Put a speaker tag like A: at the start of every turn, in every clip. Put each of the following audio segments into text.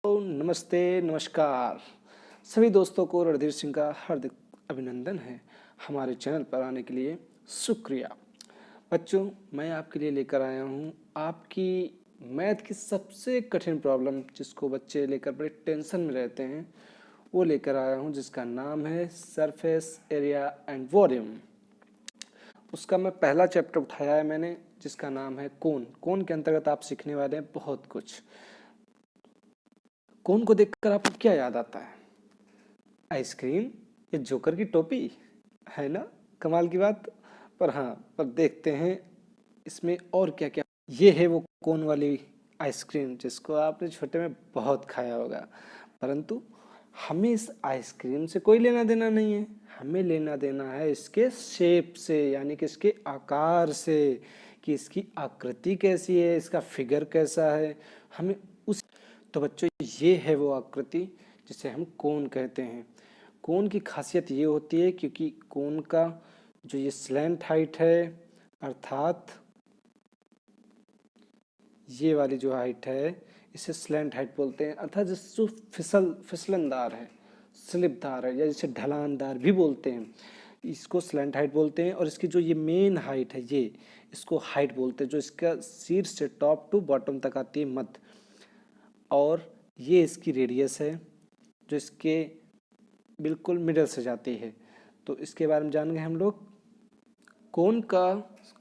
A: नमस्ते नमस्कार सभी दोस्तों को रणधीर सिंह का हार्दिक अभिनंदन है हमारे चैनल पर आने के लिए शुक्रिया। बच्चों, मैं आपके लिए लेकर आया हूँ आपकी मैथ की सबसे कठिन प्रॉब्लम जिसको बच्चे लेकर बड़े टेंशन में रहते हैं, वो लेकर आया हूँ, जिसका नाम है सरफेस एरिया एंड वॉल्यूम। उसका मैं पहला चैप्टर उठाया है मैंने, जिसका नाम है कोन। कोन के अंतर्गत आप सीखने वाले हैं बहुत कुछ। कोन को देखकर आपको क्या याद आता है? आइसक्रीम या जोकर की टोपी, है ना? कमाल की बात। पर हाँ, पर देखते हैं इसमें और क्या क्या। ये है वो कोन वाली आइसक्रीम जिसको आपने छोटे में बहुत खाया होगा, परंतु हमें इस आइसक्रीम से कोई लेना देना नहीं है। हमें लेना देना है इसके शेप से, यानी कि इसके आकार से, कि इसकी आकृति कैसी है, इसका फिगर कैसा है, हमें उस। तो बच्चों, ये है वो आकृति जिसे हम कोन कहते हैं। कोन की खासियत ये होती है क्योंकि कोन का जो ये स्लैंट हाइट है, अर्थात ये वाली जो हाइट है, इसे स्लैंट हाइट बोलते हैं। अर्थात जो फिसलनदार है, स्लिपदार है, या जिसे ढलानदार भी बोलते हैं, इसको स्लैंट हाइट बोलते हैं। और इसकी जो ये मेन हाइट है, ये इसको हाइट बोलते हैं, जो इसका शीर्ष से टॉप टू बॉटम तक आती है, मध्य। और ये इसकी रेडियस है जो इसके बिल्कुल मिडल से जाती है। तो इसके बारे में जान गए हम लोग। कोन का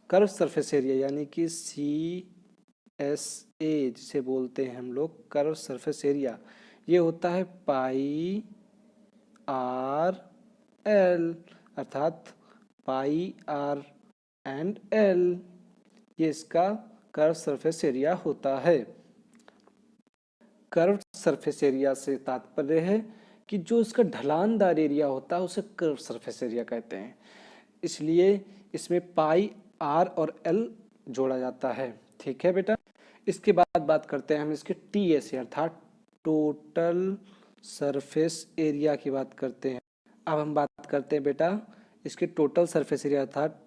A: कर्व सरफेस एरिया यानी कि CSA जिसे बोलते हैं हम लोग, कर्व सरफेस एरिया, ये होता है पाई आर एल, अर्थात पाई आर एंड एल, ये इसका कर्व सरफेस एरिया होता है। कर्व सरफेस एरिया से तात्पर्य है कि जो इसका ढलानदार एरिया होता है उसे कर्व सरफेस एरिया कहते हैं। इसलिए इसमें पाई आर और एल जोड़ा जाता है। ठीक है बेटा। इसके बाद बात करते हैं हम इसके TSA अर्थात टोटल सरफेस एरिया की बात करते हैं। अब हम बात करते हैं बेटा इसके टोटल सरफेस एरिया अर्थात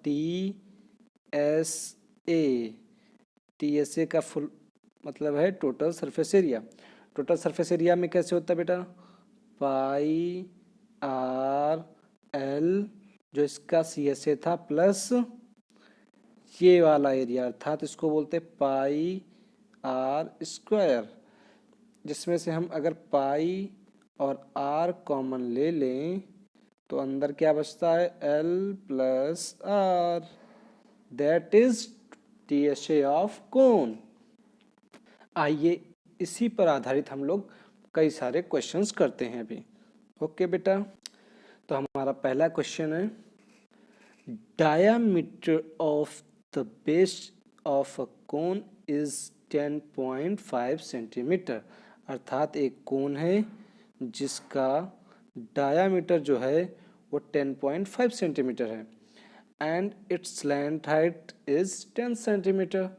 A: TSA का फुल मतलब है total surface area. Total surface area में कैसे होता है बेटा? पाई आर एल, जो इसका CSA था, प्लस ये वाला एरिया, अर्थात इसको बोलते पाई आर स्क्वायर, जिसमें से हम अगर पाई और आर कॉमन ले लें तो अंदर क्या बचता है? L plus R, that is TSA of cone. आइए इसी पर आधारित हम लोग कई सारे क्वेश्चंस करते हैं अभी। ओके बेटा, तो हमारा पहला क्वेश्चन है, diameter of the base of a cone is 10.5 centimetre. अर्थात एक कोन है जिसका डायामीटर जो है वो 10.5 सेंटीमीटर है and it's slant height is 10 centimetre.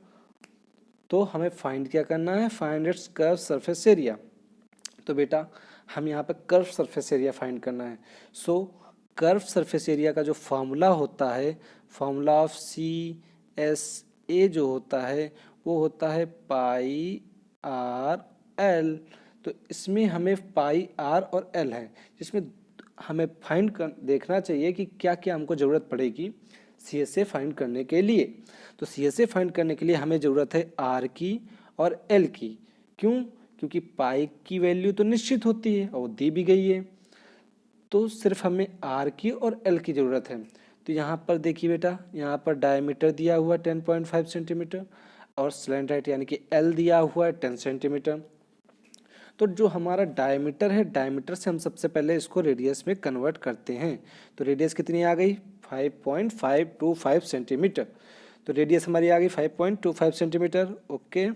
A: तो हमें फाइंड क्या करना है? Find its curve surface area. तो बेटा हम यहाँ पे कर्व सरफेस एरिया फाइंड करना है। सो कर्व सरफेस एरिया का जो फॉर्मूला होता है, फॉर्मूला ऑफ CSA जो होता है, वो होता है पाई आर एल। तो इसमें हमें पाई आर और एल है, जिसमें हमें फाइंड कर देखना चाहिए कि क्या क्या हमको ज़रूरत पड़ेगी CSA फाइंड करने के लिए। तो CSA फाइंड करने के लिए हमें ज़रूरत है R की और L की। क्यों? क्योंकि पाई की वैल्यू तो निश्चित होती है और दी भी गई है, तो सिर्फ हमें R की और L की ज़रूरत है। तो यहाँ पर देखिए बेटा, यहाँ पर डायमीटर दिया हुआ है 10.5 सेंटीमीटर और स्लैंट हाइट यानी कि L दिया हुआ है 10 सेंटीमीटर। तो जो हमारा डायमीटर है, डायमीटर से हम सबसे पहले इसको रेडियस में कन्वर्ट करते हैं। तो रेडियस कितनी आ गई? 5.525 सेंटीमीटर। तो रेडियस हमारी आ गई 5.25 centimetre. Okay,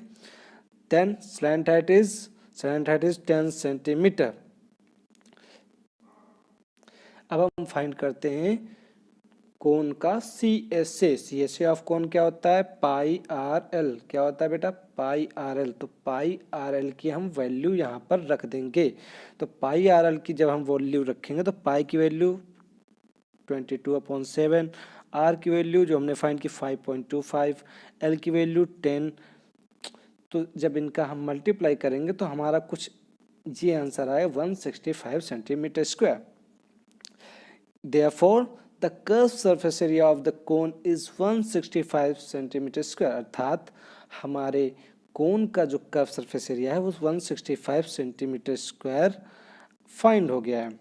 A: then slant height is 10 centimetre. अब हम फाइंड करते हैं कोन का CSA ऑफ कोन क्या होता है? Pi R L. क्या होता है बेटा? पाई आर एल। तो पाई आर एल की हम वैल्यू यहाँ पर रख देंगे। तो पाई आर एल की जब हम वैल्यू रखेंगे तो पाई की वैल्यू 22/7, आर की वैल्यू जो हमने फाइंड की 5.25, एल की वैल्यू 10। तो जब इनका हम मल्टीप्लाई करेंगे तो हमारा कुछ ये आंसर आया 165 centimetre square. Therefore, the curved surface area of the cone is 165 centimetre square, अर्थात हमारे कोन का जो कर्व सरफेस एरिया है वो 165 सेंटीमीटर स्क्वायर फाइंड हो गया है।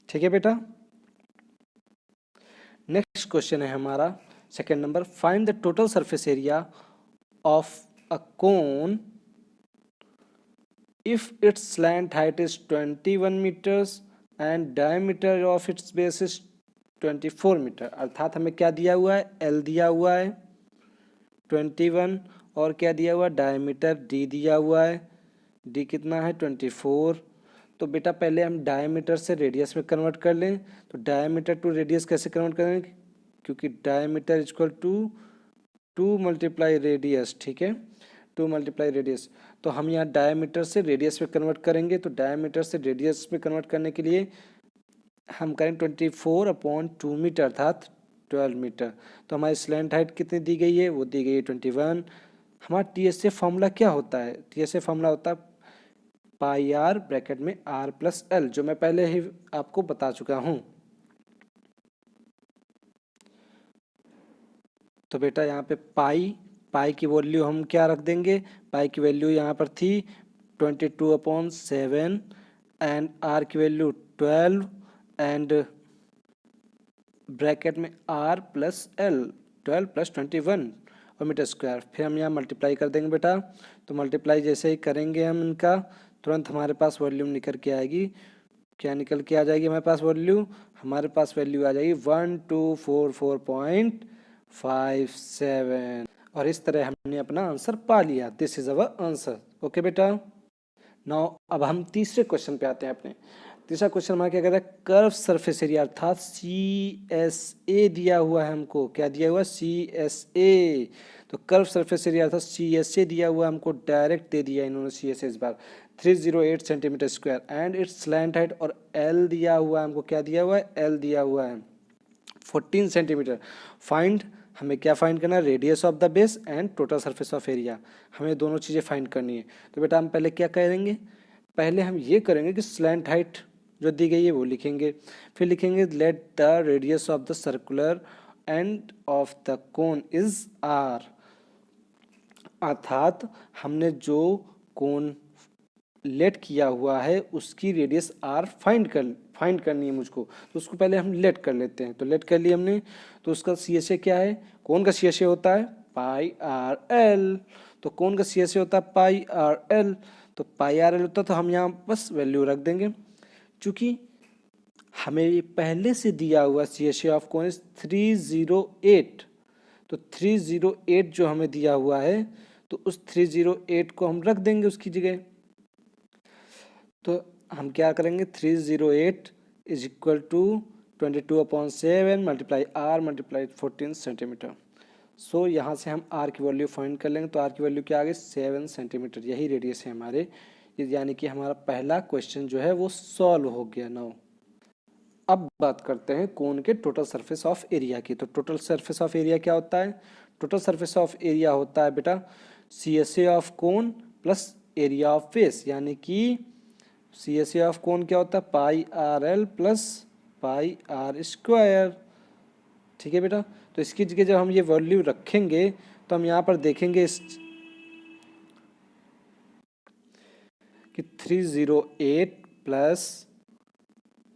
A: ठीक है बेटा। नेक्स्ट क्वेश्चन है हमारा second number, find the total surface area of a cone if its slant height is 21 meters and diameter of its base is 24 metre. अर्थात हमें क्या दिया हुआ है, L दिया हुआ है 21 और क्या दिया हुआ है, डायमीटर D दिया हुआ है, D कितना है 24। तो बेटा पहले हम डायमीटर से रेडियस में कन्वर्ट कर लें। तो डायमीटर टू रेडियस कैसे कन्वर्ट करेंगे, क्योंकि diameter equal to 2 multiply radius. ठीक है, 2 मल्टीप्लाई रेडियस। तो हम यहाँ डायमीटर से रेडियस में कन्वर्ट करेंगे। तो डायमीटर से रेडियस में कन्वर्ट करने के लिए हम करेंगे 24/2 मीटर अर्थात 12 मीटर। तो हमारी स्लैंट हाइट कितनी दी गई है, वो दी गई है 21। हमारा TSA फॉर्मूला क्या होता है, TSA फॉर्मूला होता है पाई आर ब्रैकेट में R प्लस L, जो मैं पहले ही आपको बता चुका हूँ। तो बेटा यहाँ पे पाई की वैल्यू हम क्या रख देंगे, पाई की वैल्यू यहाँ पर थी 22/7 एंड R की वैल्यू 12 एंड ब्रैकेट में R प्लस L 12 प्लस 21 और मीटर स्क्वायर। फिर हम यहाँ मल्टीप्लाई कर देंगे बेटा। तो मल्टीप्लाई जैसे ही करेंगे हम इनका, तुरंत हमारे पास वॉल्यूम निकल के आएगी। क्या निकल के आ जाएगी हमारे पास वॉल्यूम, हमारे पास वैल्यू आ जाएगी 1244.57 और इस तरह हमने अपना आंसर पा लिया। This is our answer. Okay बेटा। नाउ अब हम तीसरे क्वेश्चन पे आते हैं अपने। तीसरा क्वेश्चन हमारा क्या कहता है, कर्व सरफेस एरिया अर्थात CSA दिया हुआ है हमको। क्या दिया हुआ है, CSA। तो कर्व सरफेस एरिया अर्थात CSA दिया हुआ हमको, डायरेक्ट दे दिया इन्होंने CSA इस बार 308 centimetre square and it's slant height, और L दिया हुआ है हमको। क्या दिया हुआ है, L दिया हुआ है 14 सेंटीमीटर। फाइंड, हमें क्या फाइंड करना है, radius of the base and total surface of area. हमें दोनों चीज़ें फाइंड करनी है। तो बेटा हम पहले क्या करेंगे, पहले हम ये करेंगे कि स्लैंट हाइट जो दी गई है वो लिखेंगे। फिर लिखेंगे let the radius of the circular end of the cone is R। अर्थात हमने जो कोन लेट किया हुआ है उसकी रेडियस R फाइंड करनी है मुझको। तो उसको पहले हम लेट कर लेते हैं। तो लेट कर लिया हमने। तो उसका CSA क्या है, कौन का CSA होता है पाई आर एल। तो कौन का CSA होता है पाई आर एल। तो पाई आर एल होता है, तो हम यहाँ बस वैल्यू रख देंगे। चूँकि हमें ये पहले से दिया हुआ CSA ऑफ कौन इज 308। तो 308 जो हमें दिया हुआ है, तो उस 308 को हम रख देंगे उसकी जगह। तो हम क्या करेंगे, 308 is equal to 22/7 multiply R multiply 14 centimetre. So यहाँ से हम R की वैल्यू फाइंड कर लेंगे। तो R की वैल्यू क्या आ गई 7 सेंटीमीटर। यही रेडियस है हमारे, यानी कि हमारा पहला क्वेश्चन जो है वो सॉल्व हो गया। नाउ अब बात करते हैं कोन के टोटल सरफेस ऑफ एरिया की। तो टोटल सरफेस ऑफ एरिया क्या होता है, टोटल सरफेस ऑफ एरिया होता है बेटा CSA of cone plus area of face, यानी कि CSA ऑफ कोन क्या होता है pi R L plus pi R square. ठीक है बेटा। तो इसकी जगह जब हम ये वैल्यू रखेंगे तो हम यहाँ पर देखेंगे कि 308 प्लस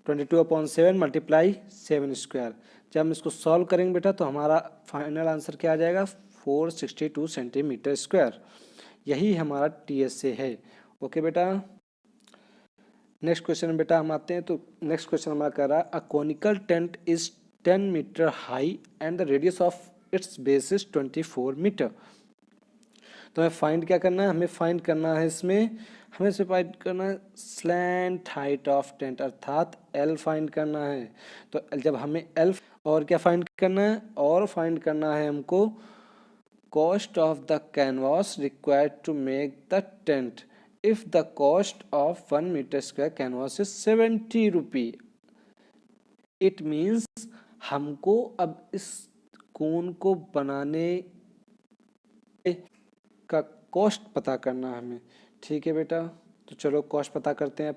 A: 22/7 मल्टीप्लाई 7 स्क्वायर। जब हम इसको सॉल्व करेंगे बेटा तो हमारा फाइनल आंसर क्या आ जाएगा 462 सेंटीमीटर स्क्वायर। यही हमारा TSA है। ओके बेटा। नेक्स्ट क्वेश्चन बेटा हम आते हैं। तो नेक्स्ट क्वेश्चन हमारा कह रहा है a conical tent is 10 metre high and the radius of its base is 24 metre. तो हमें फाइंड क्या करना है, हमें फाइंड करना है हमें फाइंड करना है स्लैंट हाइट ऑफ टेंट अर्थात L फाइंड करना है। तो जब हमें L और क्या फाइंड करना है, और फाइंड करना है हमको cost of the canvas required to make the tent if the cost of 1 meter square canvas is 70 rupee. It means हमको अब इस कोन को बनाने का कॉस्ट पता करना है हमें। ठीक है बेटा। तो चलो कॉस्ट पता करते हैं।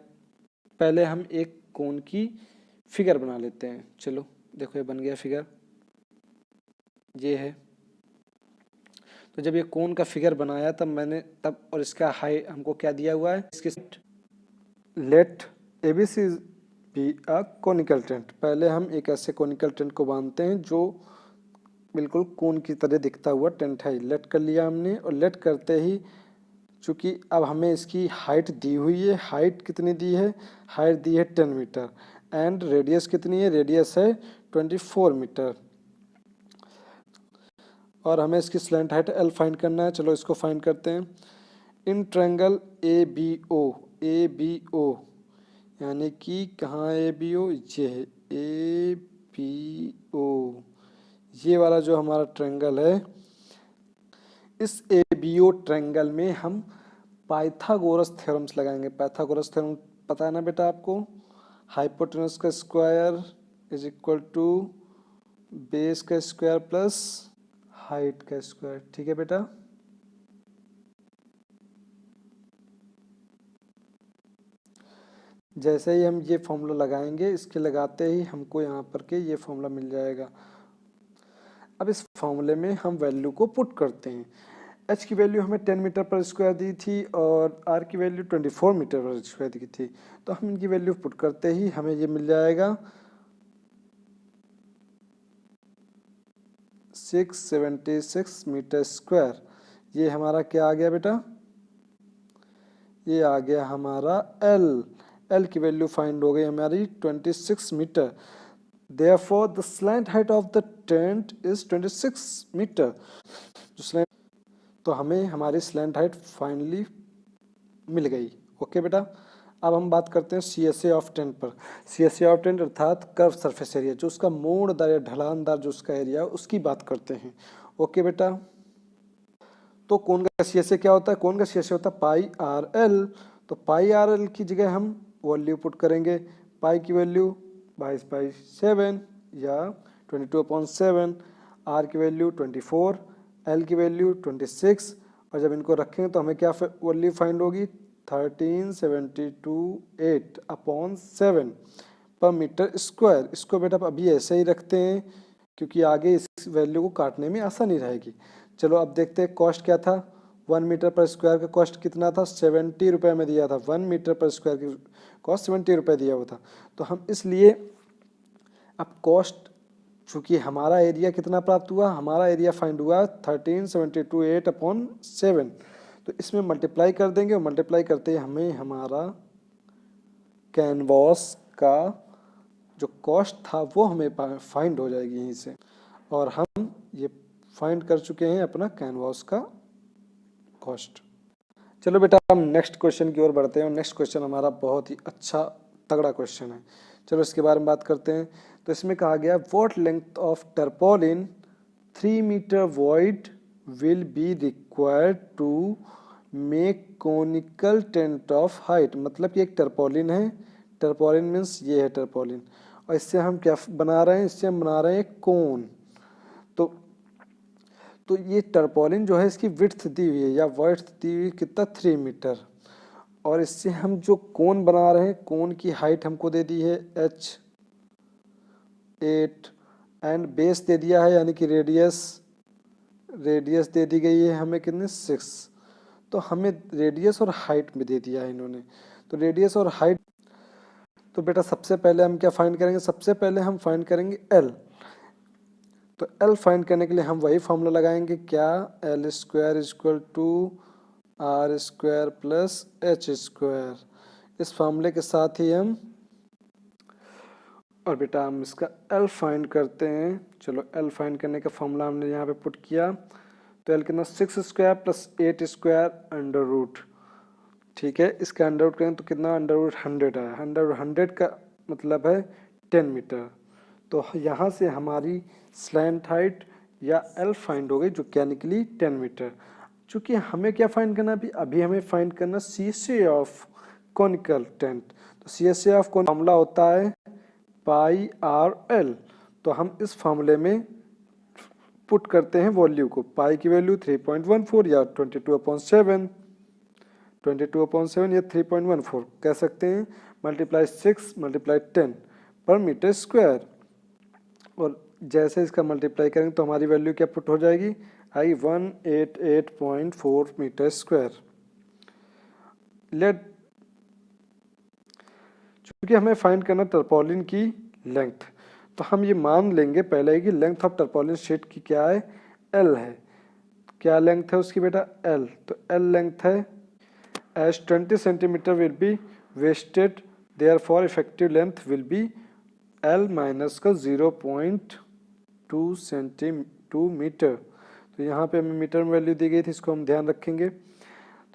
A: पहले हम एक कोन की फिगर बना लेते हैं। चलो देखो ये बन गया फिगर, ये है। तो जब ये कोन का फिगर बनाया तब और इसका हाइट हमको क्या दिया हुआ है, इसके let ABC be a conical tent. पहले हम एक ऐसे कोनिकल टेंट को बांधते हैं जो बिल्कुल कोन की तरह दिखता हुआ टेंट है। लेट कर लिया हमने, और लेट करते ही चूँकि अब हमें इसकी हाइट दी हुई है, हाइट कितनी दी है, हाइट दी है 10 मीटर, एंड रेडियस कितनी है, रेडियस है 24 मीटर, और हमें इसकी स्लैंट हाइट एल फाइंड करना है। चलो इसको फाइंड करते हैं। In triangle A B O यानी कि कहाँ ए बी ओ, ये है ए बी ओ, ये वाला जो हमारा ट्रायंगल है, इस ए बी ओ ट्रायंगल में हम पाइथागोरस थ्योरम्स लगाएंगे। पाइथागोरस थ्योरम पता है ना बेटा आपको, हाइपोटेनस का square is equal to base का स्क्वायर प्लस हाइट का स्क्वायर। ठीक है बेटा, जैसे ही हम ये फॉर्मूला लगाएंगे, इसके लगाते ही हमको यहाँ पर के ये फॉर्मूला मिल जाएगा। अब इस फॉर्मूले में हम वैल्यू को पुट करते हैं। एच की वैल्यू हमें 10 मीटर पर स्क्वायर दी थी और आर की वैल्यू 24 मीटर पर स्क्वायर दी थी। तो हम इनकी वैल्यू पुट करते ही हमें ये मिल जाएगा 676 मीटर स्क्वायर। ये हमारा क्या आ गया बेटा, ये आ गया हमारा एल की वैल्यू फाइंड हो गई हमारी 26 metre. Therefore, the slant height of the tent is 26 metre. तो हमें हमारी स्लैंट हाइट फाइनली मिल गई। ओके बेटा, अब हम बात करते हैं CSA ऑफ टेंट पर। CSA ऑफ टेंट अर्थात कर्व सरफेस एरिया, जो उसका मोड़दार या ढलानदार जो उसका एरिया, उसकी बात करते हैं। ओके बेटा, तो कोन का CSA क्या होता है, कोन का CSA होता है पाई आर एल। तो पाई आर एल की जगह हम वैल्यू पुट करेंगे। पाई की वैल्यू 22/7 या 22/7, आर की वैल्यू 24, एल की वैल्यू 26, और जब इनको रखेंगे तो हमें क्या वैल्यू फाइंड होगी, 1372.8/7 पर मीटर स्क्वायर। इसको बेटा अभी ऐसे ही रखते हैं क्योंकि आगे इस वैल्यू को काटने में आसानी रहेगी। चलो अब देखते हैं कॉस्ट क्या था। 1 मीटर पर स्क्वायर का कॉस्ट कितना था, 70 रुपये में दिया था। 1 मीटर पर स्क्वायर की कॉस्ट 70 रुपये दिया हुआ था। तो हम इसलिए अब कॉस्ट, चूँकि हमारा एरिया कितना प्राप्त हुआ, हमारा एरिया फाइंड हुआ 1372.8/7। तो इसमें मल्टीप्लाई कर देंगे, और मल्टीप्लाई करते ही हमें हमारा कैनवास का जो कॉस्ट था वो हमें फाइंड हो जाएगी यहीं से। और हम ये फाइंड कर चुके हैं अपना कैनवास का कॉस्ट। चलो बेटा हम नेक्स्ट क्वेश्चन की ओर बढ़ते हैं। नेक्स्ट क्वेश्चन हमारा बहुत ही अच्छा तगड़ा क्वेश्चन है। चलो इसके बारे में बात करते हैं। तो इसमें कहा गया what length of tarpaulin 3 metre wide will be required to make conical tent of height. मतलब कि एक टर्पोलिन है, टर्पोलिन मीन्स ये है टर्पोलिन, और इससे हम क्या बना रहे हैं, इससे हम बना रहे हैं एक कोन। तो ये टर्पोलिन जो है इसकी विड्थ दी हुई है या वर्थ दी हुई कितना, 3 मीटर, और इससे हम जो कोन बना रहे हैं, कोन की हाइट हमको दे दी है h8 एंड बेस दे दिया है, यानी कि रेडियस दे दी गई है हमें कितने, 6। तो हमें रेडियस और हाइट में दे दिया है इन्होंने। तो रेडियस और हाइट, तो बेटा सबसे पहले हम क्या फाइंड करेंगे, सबसे पहले हम फाइंड करेंगे एल। तो एल फाइंड करने के लिए हम वही फॉर्मूला लगाएंगे, क्या, L square equal to R square plus H square. इस फॉर्मूले के साथ ही हम, और बेटा हम इसका एल फाइंड करते हैं। चलो एल फाइंड करने का फॉर्मूला हमने यहाँ पे पुट किया। तो एल कितना, 6 square plus 8 square under root. ठीक है, इसका अंडर रूट करें तो कितना, अंडर रूट 100 है। 100 का मतलब है 10 मीटर। तो यहाँ से हमारी स्लैंट हाइट या एल फाइंड हो गई, जो क्या निकली, 10 मीटर। चूँकि हमें क्या फाइंड करना, अभी हमें फाइंड करना CSA ऑफ कॉनिकल टेंट। तो CSA ऑफ कॉन फॉर्मूला होता है पाई आर एल। तो हम इस फॉर्मूले में पुट करते हैं वैल्यू को। पाई की वैल्यू 3.14 या 22/7, 22/7 या 3.14 कह सकते हैं, मल्टीप्लाई 6 मल्टीप्लाई 10 पर मीटर स्क्वायर। और जैसे इसका मल्टीप्लाई करेंगे तो हमारी वैल्यू क्या पुट हो जाएगी, आई 188.4 मीटर स्क्वायर। लेट, चूंकि हमें फाइंड करना टर्पोलिन की लेंथ, तो हम ये मान लेंगे पहले कि लेंथ ऑफ टर्पोलिन शीट की क्या है, एल है। क्या लेंथ है उसकी बेटा, एल। तो एल लेंथ है, as 20 centimetre will be wasted, therefore effective length will be L minus का 0.2 मीटर। तो यहाँ पे हमें मीटर में वैल्यू दी गई थी, इसको हम ध्यान रखेंगे।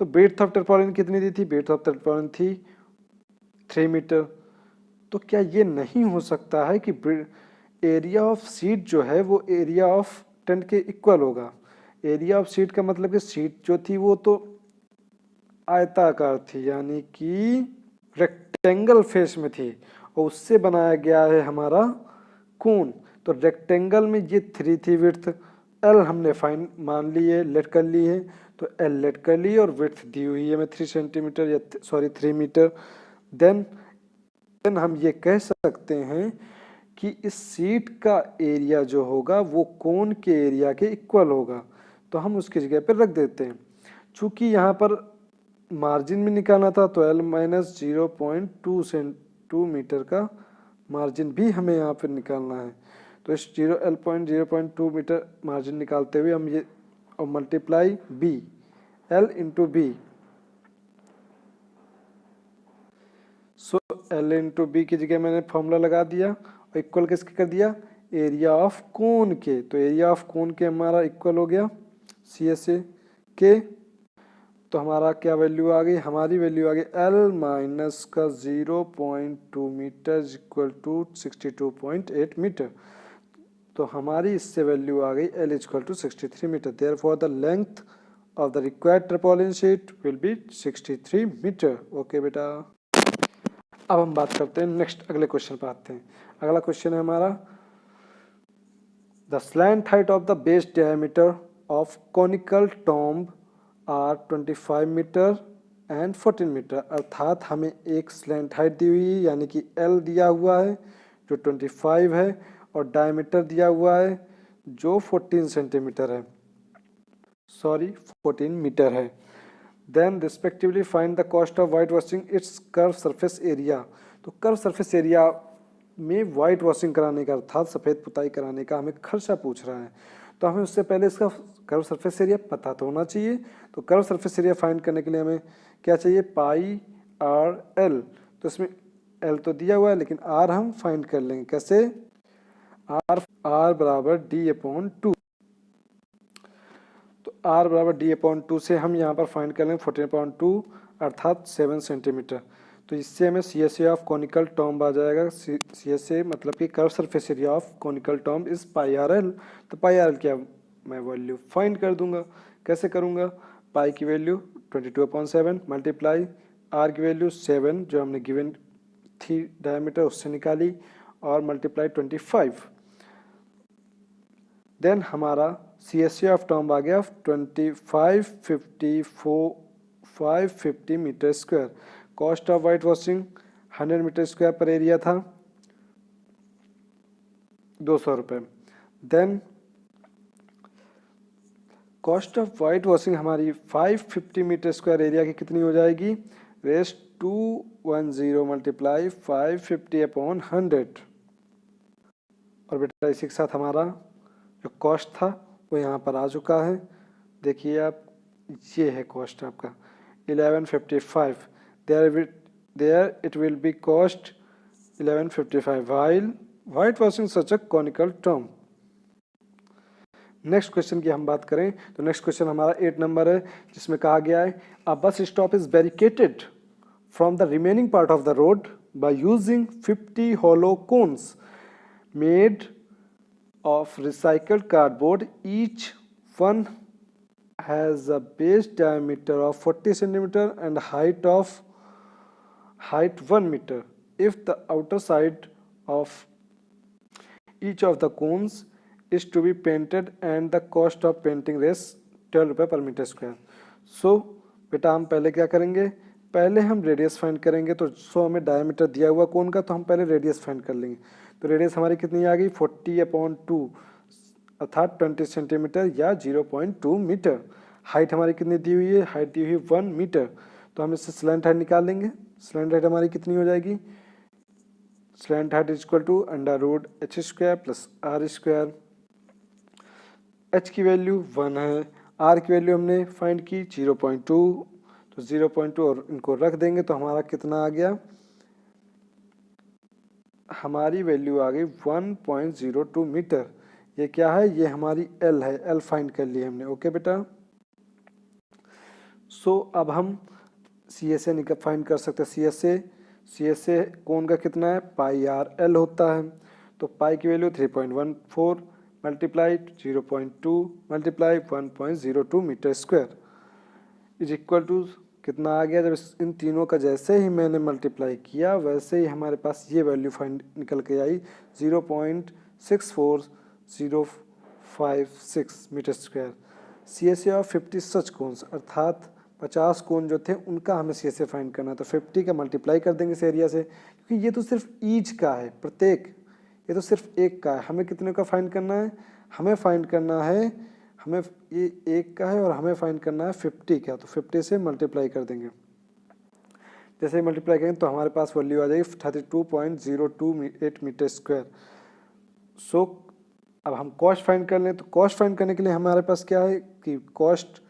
A: तो ब्रेड्थ ऑफ टर्पोलिन कितनी दी थी, ब्रेड्थ ऑफ टर्पोलिन थी 3 मीटर। तो क्या ये नहीं हो सकता है कि एरिया ऑफ शीट जो है वो एरिया ऑफ टेंट के इक्वल होगा। एरिया ऑफ शीट का मतलब कि शीट जो थी वो तो आयताकार थी, यानी कि रेक्टेंगल फेस में थी, और उससे बनाया गया है हमारा कोन। तो रेक्टेंगल में ये 3 थी विड्थ, एल हमने फाइन मान ली है, लेट कर ली है, तो एल लेट कर ली और विड्थ दी हुई है हमें 3 सेंटीमीटर या सॉरी 3 मीटर। देन हम ये कह सकते हैं कि इस सीट का एरिया जो होगा वो कोन के एरिया के इक्वल होगा, तो हम उसकी जगह पर रख देते हैं। चूंकि यहाँ पर मार्जिन में निकालना था तो L माइनस 0.2 मीटर का मार्जिन भी हमें यहाँ पर निकालना है। तो इस 0.2 मीटर मार्जिन निकालते हुए हम ये और multiply B, L into B, सो L इंटू बी की जगह मैंने फॉर्मूला लगा दिया और इक्वल किसके कर दिया, एरिया ऑफ कोन के। तो एरिया ऑफ कोन के हमारा इक्वल हो गया CSA के। तो हमारा क्या वैल्यू आ गई, हमारी वैल्यू आ गई L माइनस का 0.2 मीटर इक्वल टू 62.8 मीटर। तो हमारी इससे वैल्यू आ गई L equal to 63 metre. Therefore the length of the required tarpaulin sheet will be 63 metre. Okay बेटा, अब हम बात करते हैं नेक्स्ट, अगले क्वेश्चन पर आते हैं। अगला क्वेश्चन है हमारा, the slant height of the base diameter of conical tomb are 25 metre and 14 metre. अर्थात हमें एक स्लैंट हाइट दी हुई है, यानी कि L दिया हुआ है जो 25 है, और डायमीटर दिया हुआ है जो 14 सेंटीमीटर है, सॉरी 14 मीटर है। Then respectively find the cost of white washing its curve surface area. तो कर्व सरफेस एरिया में वाइट वॉशिंग कराने का, अर्थात सफ़ेद पुताई कराने का हमें खर्चा पूछ रहा है, तो हमें उससे पहले इसका कर्व सरफेस एरिया पता तो होना चाहिए। तो कर्व सरफेस एरिया फाइंड करने के लिए हमें क्या चाहिए, पाई आर एल। तो इसमें एल तो दिया हुआ है लेकिन आर हम फाइंड कर लेंगे, कैसे, आर बराबर D/2। तो R बराबर D/2 से हम यहाँ पर फाइंड कर लेंगे 14/2 अर्थात 7 सेंटीमीटर। तो इससे हमें CSA ऑफ कॉनिकल टॉम्ब आ जाएगा। CSA मतलब कि curve surface area of conical tomb is pi R L. तो पाई आर एल क्या मैं वैल्यू फाइंड कर दूंगा, कैसे करूंगा, पाई की वैल्यू 22/7 मल्टीप्लाई आर की वैल्यू 7 जो हमने गिवन थी डायमीटर उससे निकाली, और मल्टीप्लाई 25। देन हमारा CSA ऑफ टॉम्ब आ गया 550 metre square. Cost of white washing 100 metre square पर एरिया था 200 रुपये। Then cost of white washing हमारी 550 मीटर स्क्वायर एरिया की कितनी हो जाएगी, रेस 210 मल्टीप्लाई 550/100। और बेटा इसी के साथ हमारा जो कॉस्ट था वो यहाँ पर आ चुका है, देखिए आप, ये है कॉस्ट आपका 1155। There it will be cost 1155 while white washing such a conical tomb. Next question की हम बात करें तो नेक्स्ट क्वेश्चन हमारा 8 नंबर है, जिसमें कहा गया है a bus stop is barricaded from the remaining part of the road by using 50 hollow cones made of recycled cardboard. Each one has a base diameter of 40 centimeter and height 1 meter. If the outer side of each of the cones is to be painted and the cost of painting is 12 रुपये per meter square. So बेटा हम पहले क्या करेंगे, पहले हम radius find करेंगे। तो 100 हमें डायमीटर दिया हुआ कोन का, तो हम पहले रेडियस फाइंड कर लेंगे। तो रेडियस हमारी कितनी आ गई 40/2 अर्थात 20 सेंटीमीटर या 0.2 मीटर। हाइट हमारी कितनी दी हुई है, हाइट दी हुई है 1 मीटर। तो हम इससे स्लैंट हाइट निकाल लेंगे। स्लैंट हाइट हमारी कितनी हो जाएगी, slant height is equal to √h² plus r²। h की वैल्यू 1 है, r की वैल्यू हमने फाइंड की 0.2, तो 0.2 और इनको रख देंगे तो हमारा कितना आ गया, हमारी वैल्यू आ गई 1.02 मीटर। ये क्या है, ये हमारी L है, L फाइंड कर ली हमने। ओके बेटा, सो अब हम CSA निकाल फाइंड कर सकते हैं। CSA कोण का कितना है, πr/L होता है। तो पाई की value 3.14 multiply 0.2 multiply 1.02 metre square is equal to कितना आ गया। जब इन तीनों का जैसे ही मैंने मल्टीप्लाई किया वैसे ही हमारे पास ये वैल्यू फाइंड निकल के आई 0.64056 metre square. CSA of 50 such cones, अर्थात 50 कोण जो थे उनका हमें CSA फाइंड करना है। तो 50 का मल्टीप्लाई कर देंगे इस एरिया से, क्योंकि ये तो सिर्फ ईच का है, प्रत्येक, ये तो सिर्फ एक का है। हमें कितने का फाइंड करना है, हमें फाइंड करना है, हमें ये एक का है और हमें फाइंड करना है 50 का। तो 50 से मल्टीप्लाई कर देंगे। जैसे ही मल्टीप्लाई करेंगे तो हमारे पास वैल्यू आ जाएगी 32.028 मीटर स्क्वायर। सो अब हम कॉस्ट फाइंड कर लें। तो कॉस्ट फाइंड करने के लिए हमारे पास क्या है कि कॉस्ट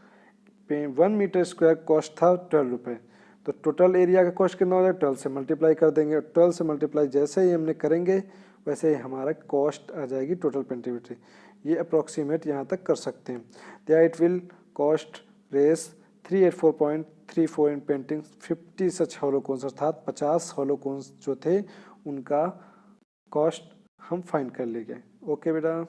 A: पे 1 मीटर स्क्वायर कॉस्ट था 12 रुपये। तो टोटल एरिया का कॉस्ट कितना हो जाएगा, 12 से मल्टीप्लाई कर देंगे। 12 से मल्टीप्लाई जैसे ही हमने करेंगे वैसे ही हमारा कॉस्ट आ जाएगी टोटल पेंटिविटी। ये अप्रॉक्सीमेट यहाँ तक कर सकते हैं। दिया इट विल कॉस्ट रेस 384.34 in painting 50 such hollow cones, अर्थात 50 हॉलो कोन्स जो थे उनका कॉस्ट हम फाइंड कर लेंगे। ओके बेटा।